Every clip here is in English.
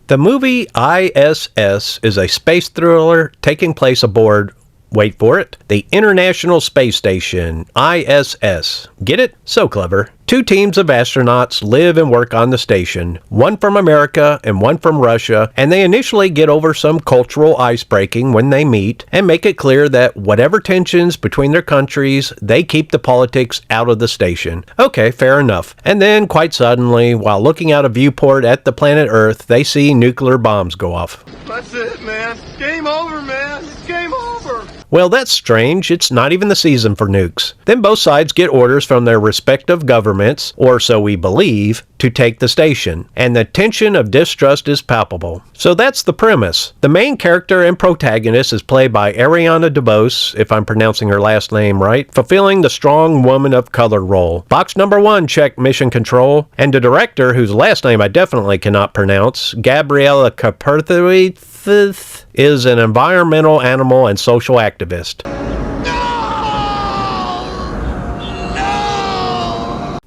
The movie I.S.S. is a space thriller taking place aboard, wait for it, the International Space Station, I.S.S. Get it? So clever. Two teams of astronauts live and work on the station, one from America and one from Russia, and they initially get over some cultural ice-breaking when they meet and make it clear that whatever tensions between their countries, they keep the politics out of the station. Okay, fair enough. And then, quite suddenly, while looking out a viewport at the planet Earth, they see nuclear bombs go off. That's it, man. Game over, man. It's game over. Well, that's strange. It's not even the season for nukes. Then both sides get orders from their respective governments, or so we believe, to take the station, and the tension of distrust is palpable. So that's the premise. The main character and protagonist is played by Ariana DeBose, if I'm pronouncing her last name right, fulfilling the strong woman of color role. Box number 1, check Mission Control. And the director, whose last name I definitely cannot pronounce, Gabriella Proprietary, is an environmental, animal, and social activist.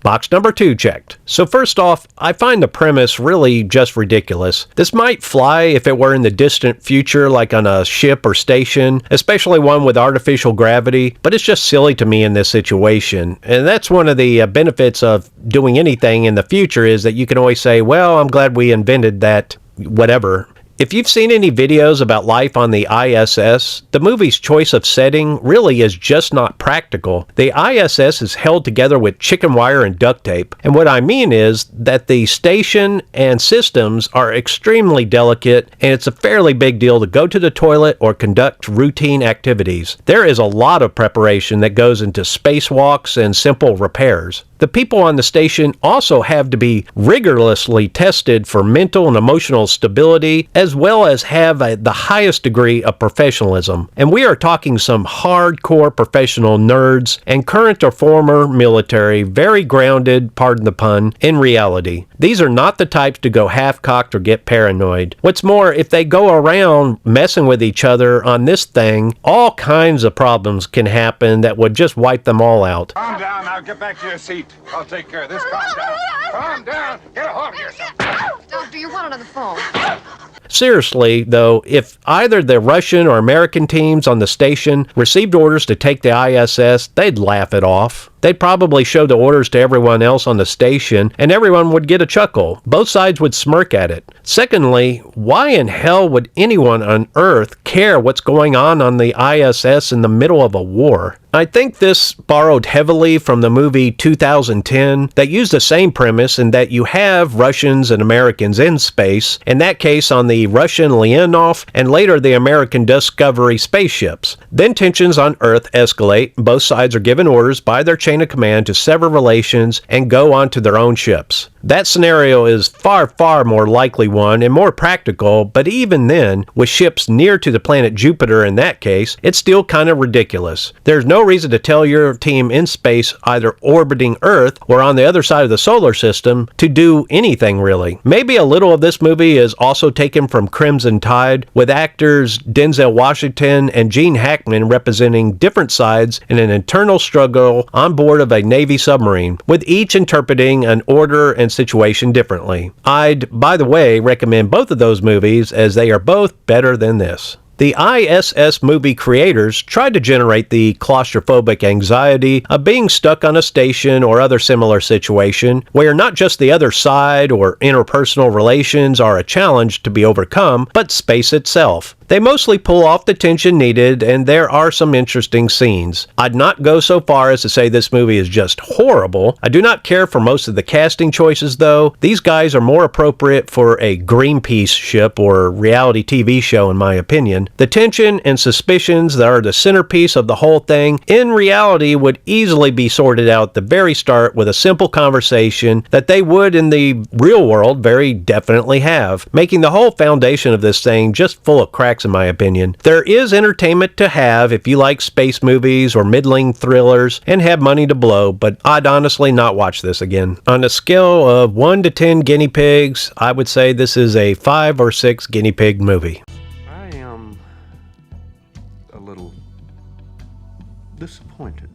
Box number 2 checked. So first off, I find the premise really just ridiculous. This might fly if it were in the distant future, like on a ship or station, especially one with artificial gravity, but it's just silly to me in this situation. And that's one of the benefits of doing anything in the future, is that you can always say, well, I'm glad we invented that, whatever. If you've seen any videos about life on the ISS, the movie's choice of setting really is just not practical. The ISS is held together with chicken wire and duct tape, and what I mean is that the station and systems are extremely delicate, and it's a fairly big deal to go to the toilet or conduct routine activities. There is a lot of preparation that goes into spacewalks and simple repairs. The people on the station also have to be rigorously tested for mental and emotional stability, as well as have the highest degree of professionalism. And we are talking some hardcore professional nerds and current or former military, very grounded, pardon the pun, in reality. These are not the types to go half-cocked or get paranoid. What's more, if they go around messing with each other on this thing, all kinds of problems can happen that would just wipe them all out. Calm down, now get back to your seat. I'll take care of this. Calm down. Calm down. Get a hold of yourself. Doctor, you're wanted on the phone. Seriously, though, if either the Russian or American teams on the station received orders to take the ISS, they'd laugh it off. They'd probably show the orders to everyone else on the station, and everyone would get a chuckle. Both sides would smirk at it. Secondly, why in hell would anyone on Earth care what's going on the ISS in the middle of a war? I think this borrowed heavily from the movie 2010 that used the same premise in that you have Russians and Americans in space, in that case on the Russian Leonov and later the American Discovery spaceships. Then tensions on Earth escalate, both sides are given orders by their chain of command to sever relations and go on to their own ships. That scenario is far, far more likely one and more practical, but even then, with ships near to the planet Jupiter in that case, it's still kind of ridiculous. There's no reason to tell your team in space, either orbiting Earth or on the other side of the solar system, to do anything really. Maybe a little of this movie is also taken from Crimson Tide, with actors Denzel Washington and Gene Hackman representing different sides in an internal struggle on board of a Navy submarine, with each interpreting an order and situation differently. I'd, by the way, recommend both of those movies, as they are both better than this. The I.S.S. movie creators tried to generate the claustrophobic anxiety of being stuck on a station or other similar situation where not just the other side or interpersonal relations are a challenge to be overcome, but space itself. They mostly pull off the tension needed, and there are some interesting scenes. I'd not go so far as to say this movie is just horrible. I do not care for most of the casting choices, though. These guys are more appropriate for a Greenpeace ship or reality TV show, in my opinion. The tension and suspicions that are the centerpiece of the whole thing, in reality, would easily be sorted out at the very start with a simple conversation that they would in the real world very definitely have, making the whole foundation of this thing just full of cracks, in my opinion. There is entertainment to have if you like space movies or middling thrillers and have money to blow, but I'd honestly not watch this again. On a scale of 1 to 10 guinea pigs, I would say this is a 5 or 6 guinea pig movie. I am a little disappointed.